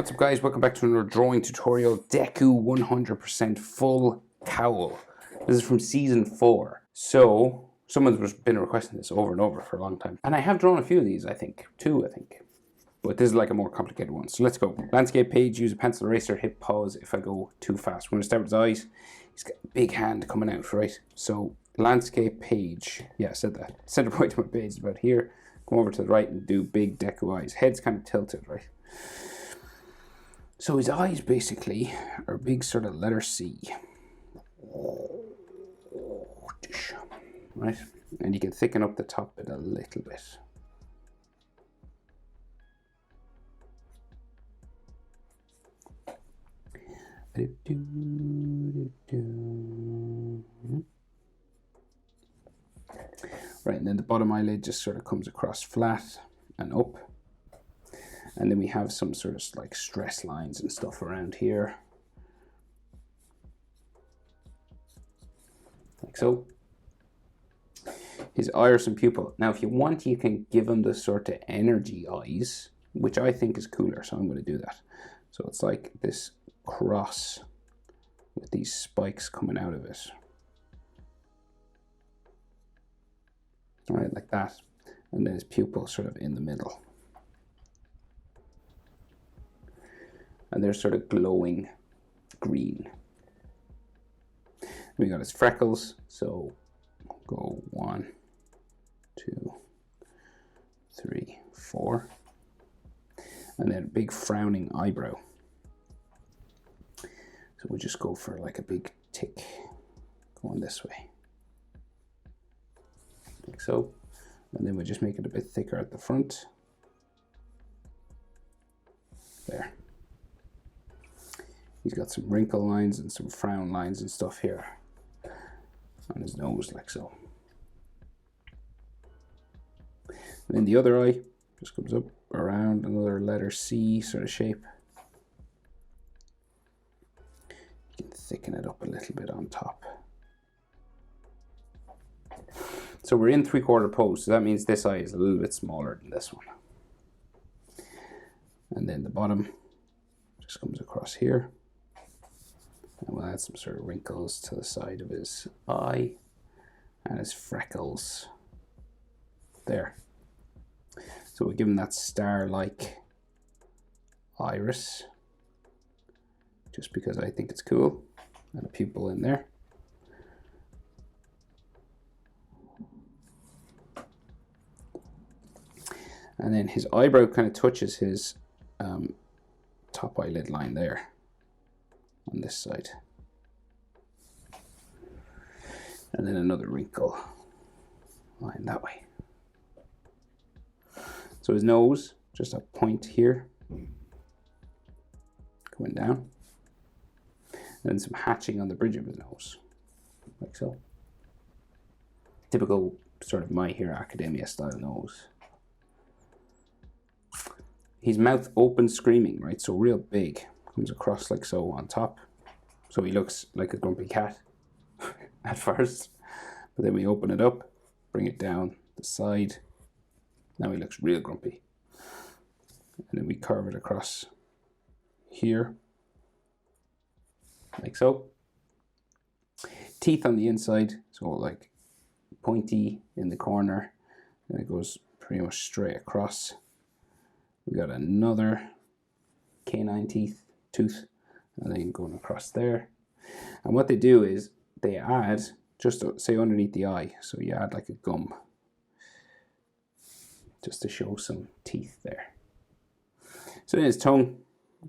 What's up guys, welcome back to another drawing tutorial. Deku 100% full cowl. This is from season 4. So, someone's been requesting this over and over for a long time. And I have drawn a few of these, I think. 2, I think. But this is like a more complicated one. So let's go. Landscape page, use a pencil eraser, hit pause if I go too fast. We're going to start with his eyes. He's got a big hand coming out, right? So, landscape page. Yeah, I said that. Center point of my page is about here. Come over to the right and do big Deku eyes. Head's kind of tilted, right? So his eyes basically are a big sort of letter C. Right? And you can thicken up the top bit a little bit. Right, and then the bottom eyelid just sort of comes across flat and up. And then we have some sort of like stress lines and stuff around here. Like so. His iris and pupil. Now if you want, you can give him the sort of energy eyes, which I think is cooler, so I'm going to do that. So it's like this cross with these spikes coming out of it. Alright, like that. And then his pupil sort of in the middle. And they're sort of glowing green. We got his freckles, so go 1, 2, 3, 4. And then a big frowning eyebrow. So we'll just go for like a big tick going this way. Like so. And then we'll just make it a bit thicker at the front. There. He's got some wrinkle lines and some frown lines and stuff here on his nose, like so. And then the other eye just comes up around another letter C sort of shape. You can thicken it up a little bit on top. So we're in 3/4 pose, so that means this eye is a little bit smaller than this one. And then the bottom just comes across here. And we'll add some sort of wrinkles to the side of his eye and his freckles there. So we'll give him that star-like iris, just because I think it's cool, and a pupil in there. And then his eyebrow kind of touches his top eyelid line there. On this side. And then another wrinkle line that way. So his nose, just a point here, going down. And then some hatching on the bridge of his nose, like so. Typical sort of My Hero Academia style nose. His mouth open screaming, right? So real big. Comes across like so on top. So he looks like a grumpy cat at first. But then we open it up, bring it down the side. Now he looks real grumpy. And then we curve it across here. Like so. Teeth on the inside. So like pointy in the corner. And it goes pretty much straight across. We got another canine tooth, and then going across there. And what they do is they add, just to, say underneath the eye, so you add like a gum, just to show some teeth there. So then his tongue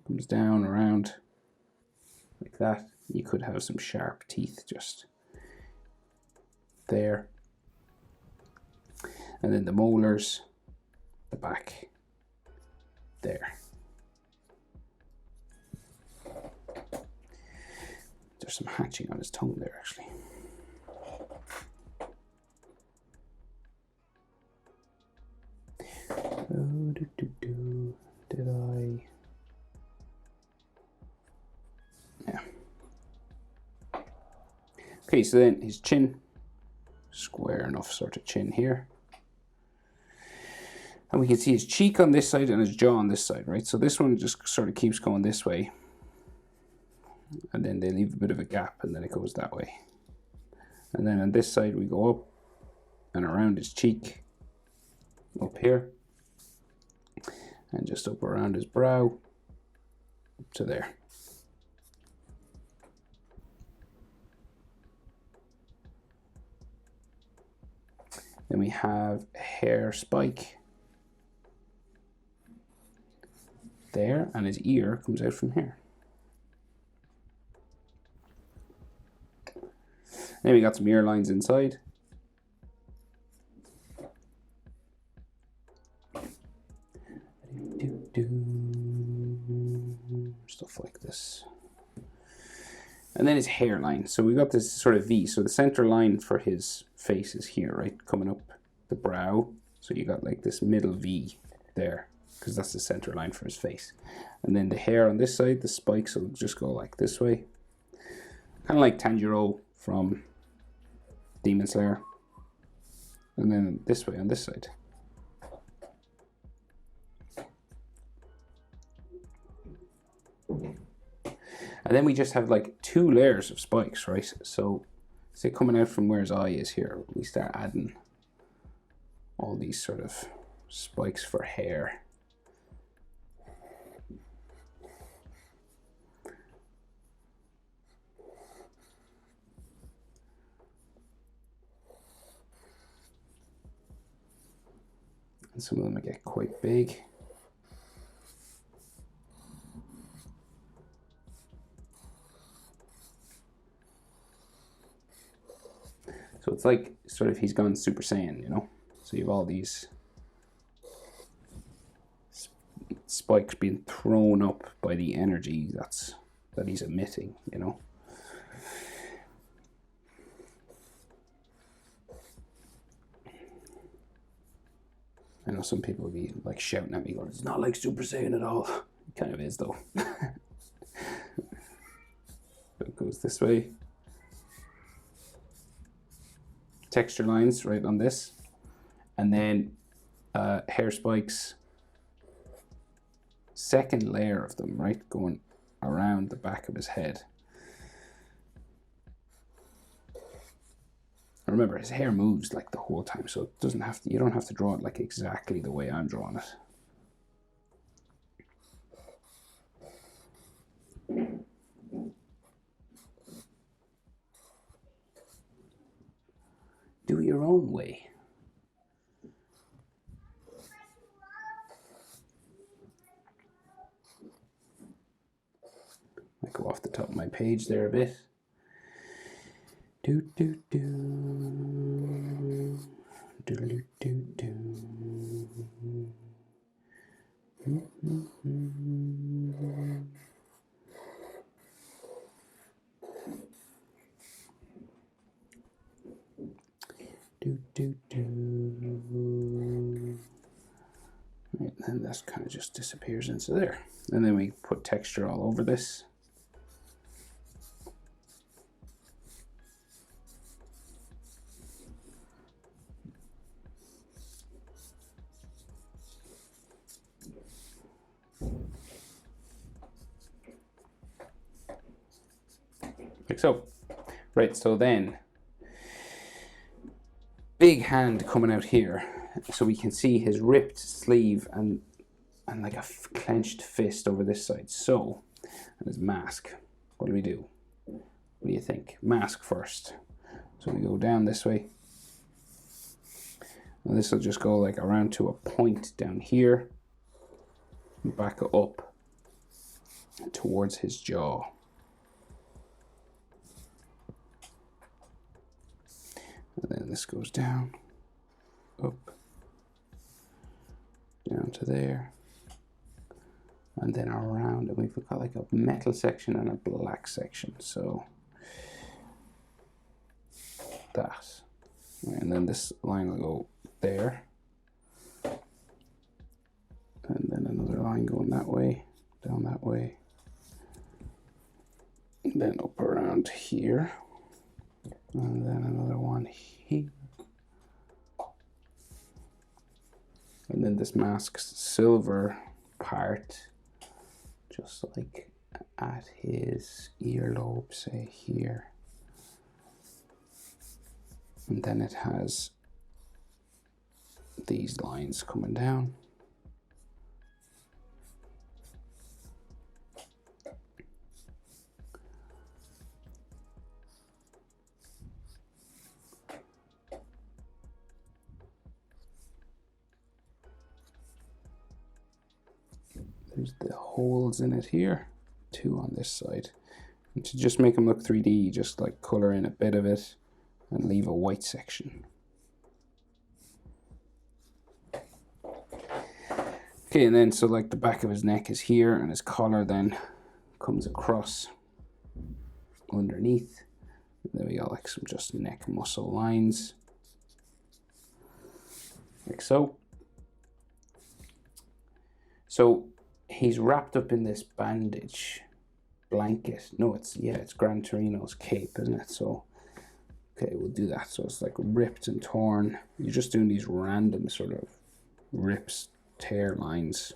comes down around like that. You could have some sharp teeth just there. And then the molars, the back there. There's some hatching on his tongue there, actually. Did I? Yeah. Okay, so then his chin, square enough sort of chin here. And we can see his cheek on this side and his jaw on this side, right? So this one just sort of keeps going this way. And then they leave a bit of a gap and then it goes that way. And then on this side we go up and around his cheek, up here. And just up around his brow, up to there. Then we have a hair spike there, and his ear comes out from here. Then we got some ear lines inside. Stuff like this. And then his hairline. So we got this sort of V. So the center line for his face is here, right? Coming up the brow. So you got like this middle V there, because that's the center line for his face. And then the hair on this side, the spikes will just go like this way. Kind of like Tanjiro from Demon Slayer. And then this way on this side. And then we just have like 2 layers of spikes, right? So say coming out from where his eye is here, we start adding all these sort of spikes for hair. And some of them get quite big. So it's like sort of he's gone Super Saiyan, you know? So you have all these spikes being thrown up by the energy that he's emitting, you know? I know some people will be like shouting at me going, it's not like Super Saiyan at all. It kind of is though. So it goes this way. Texture lines right on this, and then hair spikes, second layer of them, right, going around the back of his head. Remember, his hair moves like the whole time, so it doesn't have to, you don't have to draw it like exactly the way I'm drawing it. Do it your own way. I go off the top of my page there a bit. Do do do do do do do. Do do do. Right, and this kind of just disappears into there. And then we put texture all over this. Like so. Right, so then big hand coming out here, so we can see his ripped sleeve and like a clenched fist over this side. So, and his mask. What do we do? What do you think? Mask first. So we go down this way, and this will just go like around to a point down here, and back up towards his jaw. And then this goes down, up, down to there, and then around, and we've got like a metal section and a black section, so that. And then this line will go there, and then another line going that way, down that way, and then up around here. And then another one here. And then this mask's silver part, just like at his earlobe, say here. And then it has these lines coming down. There's the holes in it here, 2 on this side. And to just make them look 3D, you just like color in a bit of it and leave a white section. Okay, and then so like the back of his neck is here, and his collar then comes across underneath. And then we got like some just neck muscle lines, like so. So he's wrapped up in this bandage blanket. No, it's Gran Torino's cape, isn't it? So okay, we'll do that. So it's like ripped and torn. You're just doing these random sort of rips, tear lines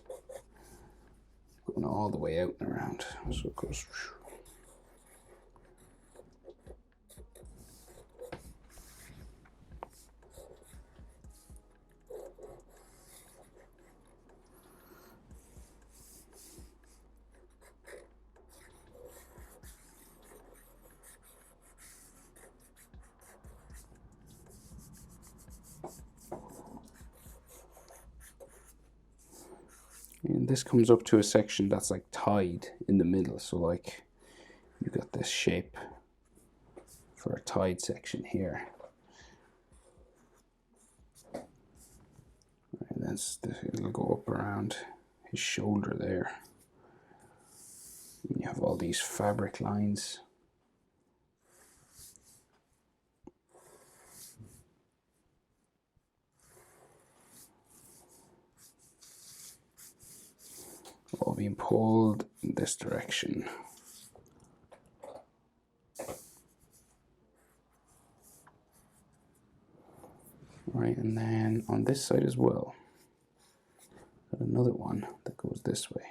going all the way out and around. So it goes. And this comes up to a section that's like tied in the middle. So like you got this shape for a tied section here. And that's it'll go up around his shoulder there. And you have all these fabric lines. All being pulled in this direction. Right, and then on this side as well, got another one that goes this way.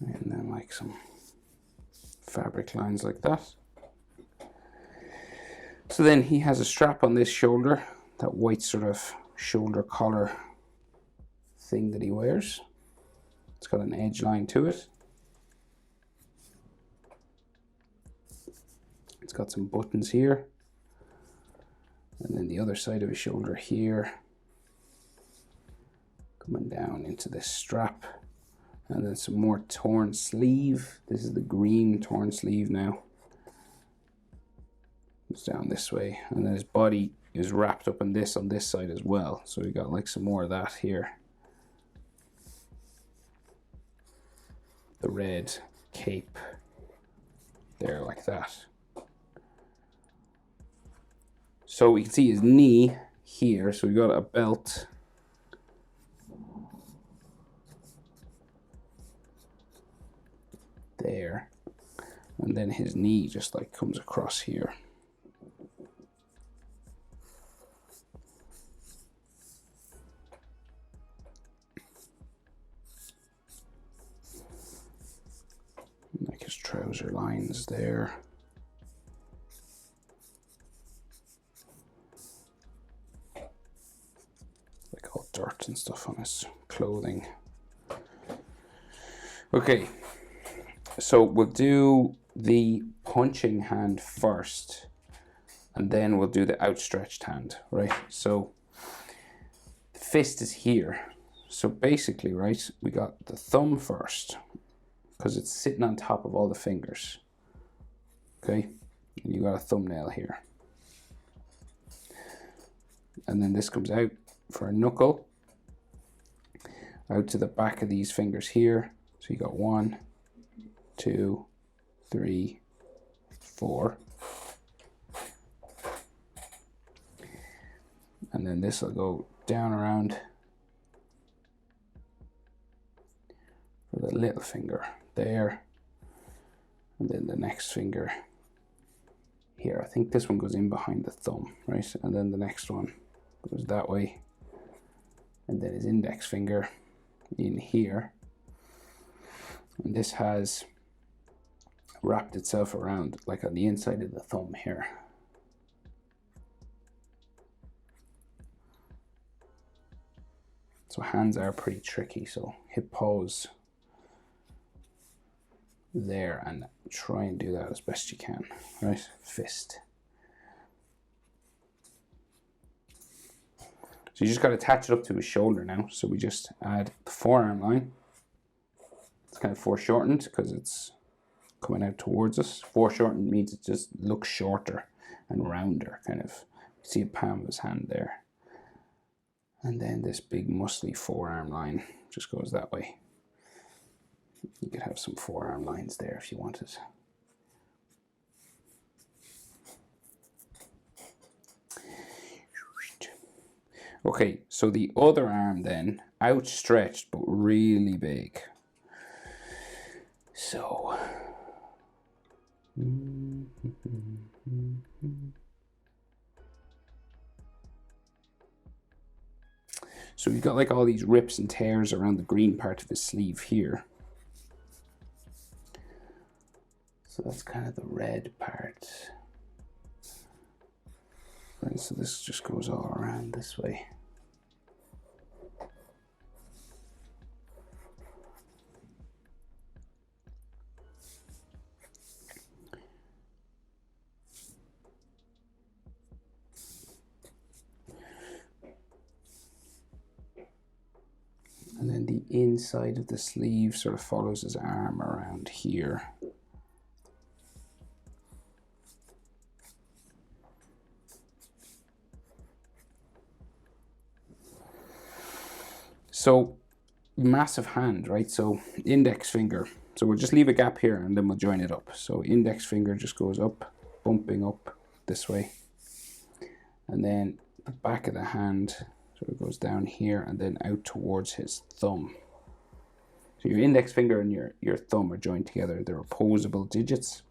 And then like some fabric lines like that. So then he has a strap on this shoulder, that white sort of shoulder collar thing that he wears. It's got an edge line to it. It's got some buttons here. And then the other side of his shoulder here, coming down into this strap. And then some more torn sleeve. This is the green torn sleeve now. It's down this way. And then his body is wrapped up in this on this side as well. So we got like some more of that here. The red cape there like that. So we can see his knee here. So we got a belt. There, and then his knee just like comes across here. Like his trouser lines there. Like all dirt and stuff on his clothing. Okay. So we'll do the punching hand first, and then we'll do the outstretched hand, right? So the fist is here. So basically, right, we got the thumb first, because it's sitting on top of all the fingers, okay? And you got a thumbnail here. and then this comes out for a knuckle, out to the back of these fingers here. So you got 1, 2, 3, 4. And then this will go down around for the little finger there. And then the next finger here. I think this one goes in behind the thumb, right? And then the next one goes that way. And then his index finger in here. And this has wrapped itself around like on the inside of the thumb here. So hands are pretty tricky, so hip pose there and try and do that as best you can, right? Fist. So you just got to attach it up to his shoulder now. So we just add the forearm line. It's kind of foreshortened because it's coming out towards us. Foreshortened means it just looks shorter and rounder, kind of. You see a palm of his hand there. And then this big muscly forearm line just goes that way. You could have some forearm lines there if you wanted. Okay, so the other arm then, outstretched but really big. So, so we've got like all these rips and tears around the green part of his sleeve here. So that's kind of the red part. Right, so this just goes all around this way. And then the inside of the sleeve sort of follows his arm around here. So massive hand, right? So index finger. So we'll just leave a gap here and then we'll join it up. So index finger just goes up, bumping up this way. And then the back of the hand sort of goes down here and then out towards his thumb. So your index finger and your thumb are joined together. They're opposable digits,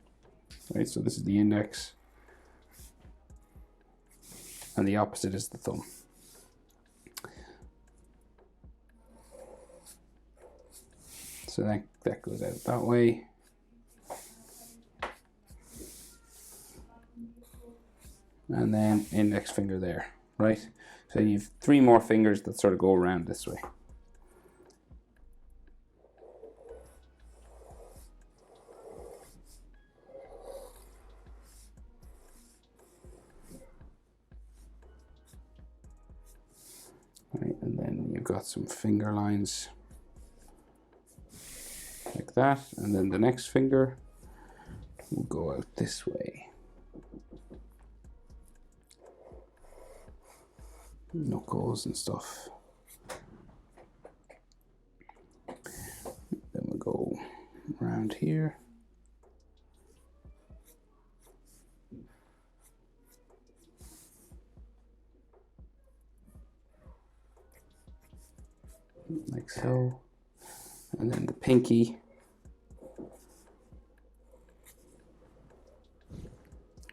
right? So this is the index and the opposite is the thumb. So that goes out that way. And then index finger there, right? So you have 3 more fingers that sort of go around this way. Right, and then you've got some finger lines like that, and then the next finger will go out this way. Knuckles and stuff. Then we'll go around here. Like so. And then the pinky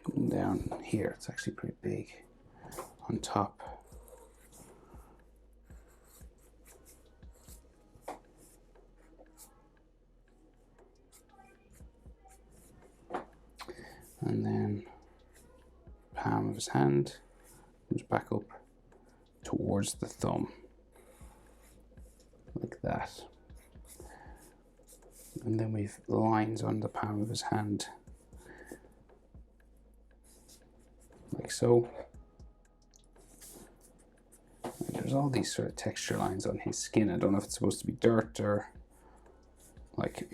going down here. It's actually pretty big on top. And then palm of his hand comes back up towards the thumb, like that. And then we've lines on the palm of his hand, like so. And there's all these sort of texture lines on his skin. I don't know if it's supposed to be dirt or like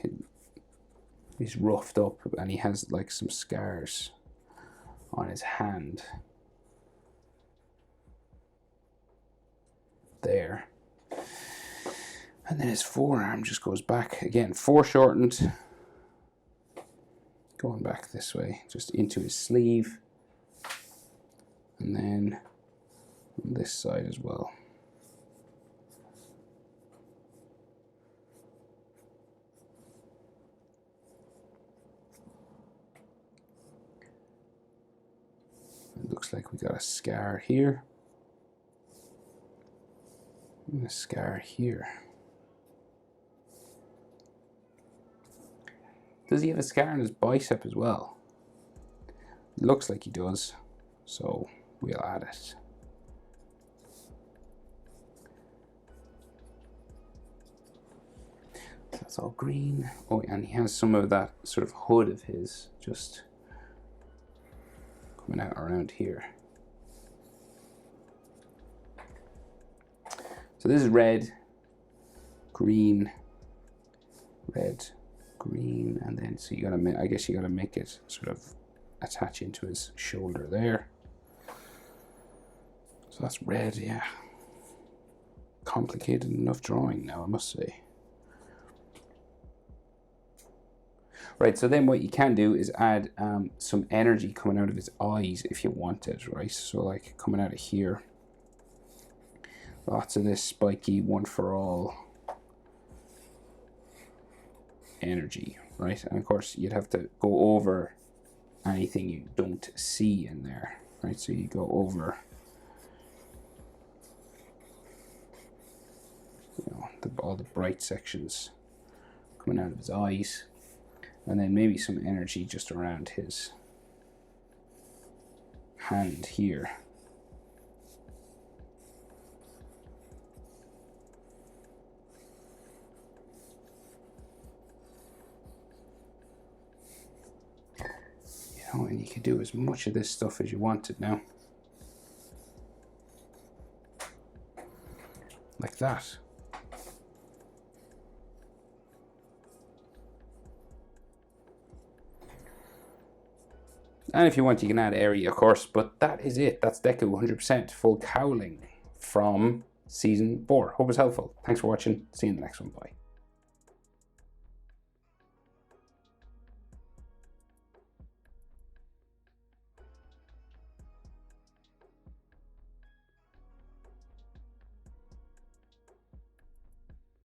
he's roughed up, and he has like some scars on his hand. there. And then his forearm just goes back again, foreshortened, going back this way, just into his sleeve, and then on this side as well. It looks like we got a scar here, and a scar here. Does he have a scar on his bicep as well? It looks like he does, so we'll add it. So that's all green. Oh, and he has some of that sort of hood of his just coming out around here. So this is red, green, red, green, and then so you gotta, I guess you gotta make it sort of attach into his shoulder there. So that's red, yeah. Complicated enough drawing now, I must say. Right, so then what you can do is add some energy coming out of his eyes if you wanted, right? So like coming out of here. Lots of this spiky one for all energy, right? And of course you'd have to go over anything you don't see in there, right? So you go over, you know, all the bright sections coming out of his eyes, and then maybe some energy just around his hand here. And you can do as much of this stuff as you wanted now. Like that. And if you want, you can add area, of course, but that is it. That's Deku 100% full cowling from Season 4. Hope it's helpful. Thanks for watching. See you in the next one. Bye.